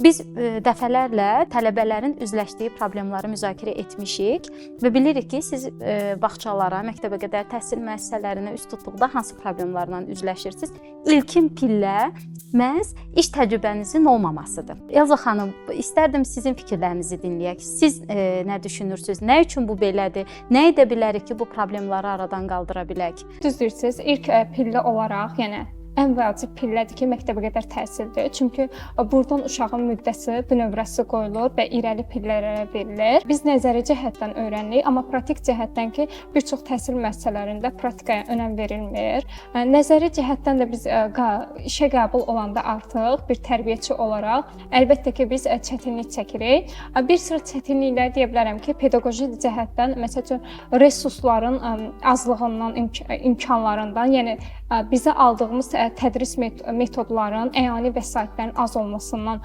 Biz dəfələrlə tələbələrin üzləşdiyi problemləri müzakirə etmişik və bilirik ki, siz bağçalara, məktəbəqədər təhsil müəssisələrinə üz tutduqda hansı problemlərlə üzləşirsiniz? İlkin pillə məhz iş təcrübənizin olmamasıdır. Elza xanım, istərdim sizin fikirlərinizi dinləyək. Siz nə düşünürsünüz? Nə üçün bu belədir? Nə edə bilərik ki, bu problemləri aradan qaldıra bilək? Düz deyirsiniz. İlk pillə olaraq, yəni ən vacib pillədir ki, məktəbəqədər təhsildir. Çünki buradan uşağın müddəsi, bünövrəsi qoyulur və irəli pillələrə verilir. Biz nəzəri cəhətdən öyrənirik, amma praktik cəhətdən ki, bir çox təhsil müəssisələrində praktikaya önəm verilmir. Nəzəri cəhətdən də biz işə qəbul olanda artıq bir tərbiyəçi olaraq əlbəttə ki, biz çətinlik çəkirik. Bir sıra çətinliklər deyə bilərəm ki, pedaqoji cəhətdən, məsələn, resursların azlığından, imkanlarından, yəni bizə aldığımız tədris metodların, əyani vəsaitlərin az olmasından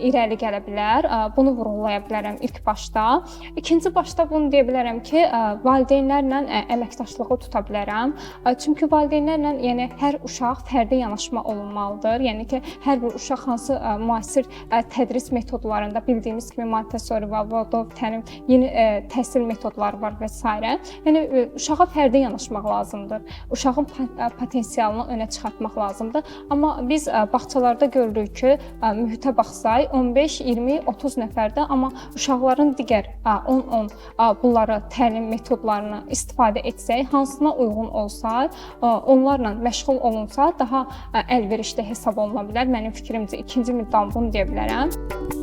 irəli gələ bilər. Bunu vurğulaya bilərəm ilk başda. İkinci başda bunu deyə bilərəm ki, valideynlərlə əməkdaşlığı tuta bilərəm. Çünki valideynlərlə, yəni hər uşaq fərdi yanaşma olunmalıdır. Yəni ki, hər bir uşaq hansı müasir tədris metodlarında bildiyimiz kimi Montessori, Waldorf, təlim, yeni təhsil metodları var və s. Yəni uşağa fərdi yanaşmaq lazımdır. Uşağın potensialını önə çıxartmaq lazımdır. Amma biz bağçalarda görürük ki, mühitə baxsaq 15, 20, 30 nəfərdə, amma uşaqların digər 10-10 bunları təlim metodlarını istifadə etsək, hansına uyğun olsa, onlarla məşğul olunsa daha əlverişli hesab oluna bilər. Mənim fikrimcə ikinci müddəm bunu deyə bilərəm.